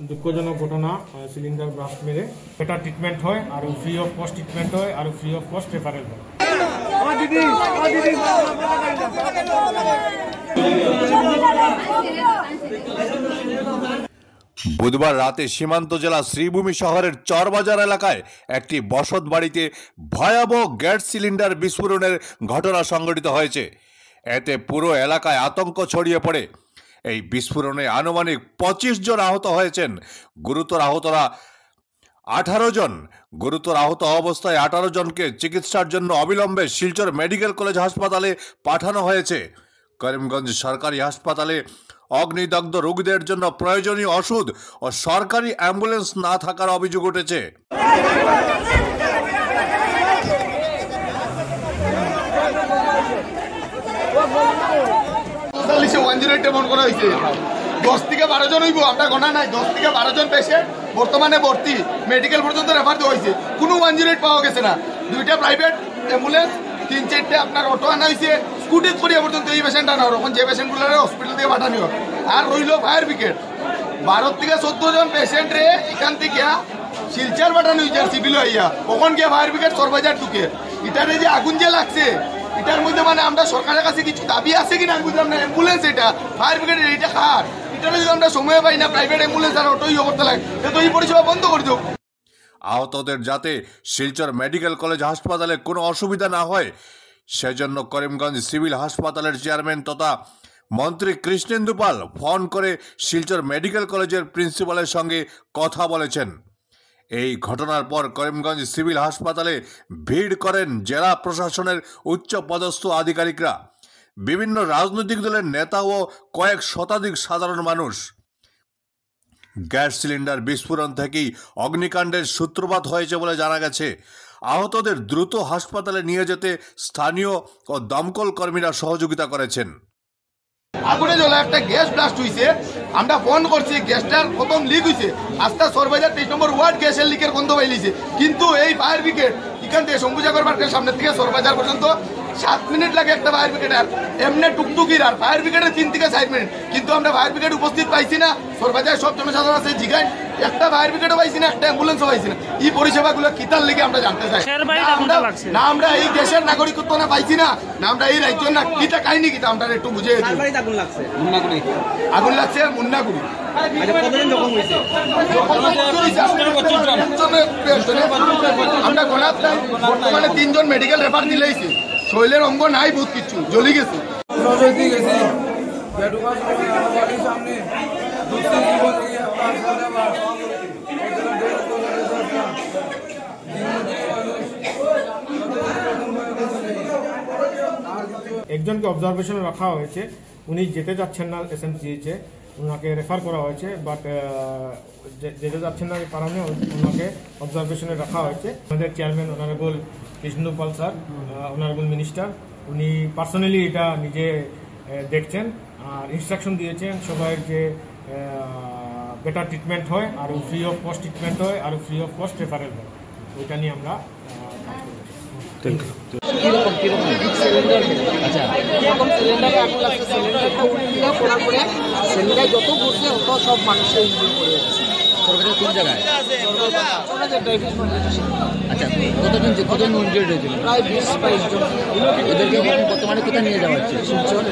দুঃখজনক ঘটনা, cylinder blast মেরে বেটার ট্রিটমেন্ট হয় আর ফ্রি অফ কস্ট ট্রিটমেন্ট হয় আর ফ্রি অফ কস্ট রেফারেল হয়। বুধবার রাতে সীমান্ত জেলা শ্রীভূমি শহরের চরবাজার এলাকায় একটি বসত বাড়িতে ভয়াবহ গ্যাস সিলিন্ডার বিস্ফোরণের ঘটনা সংঘটিত হয়েছে। এতে পুরো এলাকায় আতঙ্ক ছড়িয়ে পড়ে। এই বিস্ফোরণে আনুমানিক 25 জন আহত হয়েছেন। গুরুতর আহতরা 18 জন। গুরুতর আহত অবস্থায় 18 জনকে চিকিৎসার জন্য অবিলম্বে শিলচর মেডিকেল কলেজ হাসপাতালে পাঠানো হয়েছে। করিমগঞ্জ সরকারি হাসপাতালে অগ্নিদগ্ধ রোগীদের জন্য প্রয়োজনীয় ওষুধ ও সরকারি অ্যাম্বুলেন্স না থাকার অভিযোগ উঠেছে। বর্তমানে ভর্তি মেডিকেল পর্যন্ত রেফার দেওয়া হয়েছে, কোনো 108 পাওয়া গেছে না। 2টা প্রাইভেট অ্যাম্বুলেন্স, 3-4টে আপনার অটো আনা হয়েছে, স্কুটি করিয়া পর্যন্ত এই পেশেন্ট আনা এখন যে পেশেন্টগুলো হসপিটাল থেকে পাঠানো হোক। আর রইল ফায়ার ব্রিগেড 12 থেকে 14 জন পেশেন্ট রে এখান থেকে শিলচর পাঠানো হয়েছে সিভিল হইয়া, ওখান গিয়ে ফায়ার ব্রিগেড চরবাজার ঢুকে। এটারে যে আগুন যে লাগছে এটার মধ্যে মানে আমরা সরকারের কাছে কিছু দাবি আছে কিনা বুঝলাম না। অ্যাম্বুলেন্স এটা ফায়ার ব্রিগেডের এইটা খার, এটা যদি আমরা সময় পাই না প্রাইভেট অ্যাম্বুলেন্স আর অটোই করতে লাগে, তো এই পরিষেবা বন্ধ করে দেব। আহতদের যাতে শিলচর মেডিকেল কলেজ হাসপাতালে কোনো অসুবিধা না হয় সেজন্য করিমগঞ্জ সিভিল হাসপাতালের চেয়ারম্যান তথা মন্ত্রী কৃষ্ণেন্দু পাল ফোন করে শিলচর মেডিকেল কলেজের প্রিন্সিপালের সঙ্গে কথা বলেছেন। এই ঘটনার পর করিমগঞ্জ সিভিল হাসপাতালে ভিড় করেন জেলা প্রশাসনের উচ্চ পদস্থ আধিকারিকরা, বিভিন্ন রাজনৈতিক দলের নেতা ও কয়েক শতাধিক সাধারণ মানুষ। গ্যাস সিলিন্ডার বিস্ফোরণ থেকেই অগ্নিকাণ্ডের সূত্রপাত হয়েছে বলে জানা গেছে। আহতদের দ্রুত হাসপাতালে নিয়ে যেতে স্থানীয় ও দমকল কর্মীরা সহযোগিতা করেছেন। আগুনে জ্বলা একটা গ্যাস ব্লাস্ট হয়েছে, আমরা ফোন করছি, গ্যাসটার প্রথম লিক হয়েছে, আস্তে সরবাজার 23 নম্বর ওয়ার্ড গ্যাসের লিকের গন্ধ পাইলিছে। কিন্তু এই ফায়ার ব্রিগেড এখান থেকে শম্ভুজাগর মার্কেটের সামনে থেকে সরবাজার পর্যন্ত 7 মিনিট লাগে একটা ফায়ার ব্রিগেড, আর এমনি টুকটুকির আর ফায়ার ব্রিগেডের 3 থেকে 4 মিনিট। কিন্তু আমরা ফায়ার ব্রিগেড উপস্থিত পাইছি না, সরবাজার সব জনসাধারণ আছে জিগাই, একটা ফায়ার ব্রিগেডও পাইছি না, একটা অ্যাম্বুলেন্সও পাইছি না। এই পরিষেবাগুলো কিতার লেগে আমরা জানতে চাই না। আমরা এই দেশের নাগরিকত্ব না পাইছি না, না আমরা এই রাজ্যের না, কিতা কাহিনী কিতা আমরা একটু বুঝে আগুন লাগছে মুন্নাগুড়ি। আমরা গণাত নাই, বর্তমানে 3 জন মেডিকেল রেফার দিলেইছে, শৈলের অঙ্গ নাই, বহুত কিছু জ্বলি গেছে। একজনকে অবজারভেশনে রাখা হয়েছে, উনি যেতে যাচ্ছেন না এসএমসিএইচে, ওনাকে রেফার করা হয়েছে, বাট যেতে যাচ্ছেন না এই কারণে ওনাকে অবজারভেশনে রাখা হয়েছে। আমাদের চেয়ারম্যান অনারেবল কৃষ্ণেন্দু পাল স্যার, অনারেবল মিনিস্টার, উনি পার্সোনালি এটা নিজে দেখছেন আর ইনস্ট্রাকশন দিয়েছেন সবাই যে বেটার ট্রিটমেন্ট হয় আর ফ্রি অফ কস্ট ট্রিটমেন্ট হয় আর ফ্রি অফ কস্ট রেফারেল হয়। ওইটা নিয়ে আমরা যত ঘুরছে সব মানুষের কোন জায়গায় কতজন ইনজুর্ড হয়েছিল? প্রায় 20-22 জন। ওদেরকে বর্তমানে কোথায় নিয়ে যাওয়া হচ্ছে? শিলচর।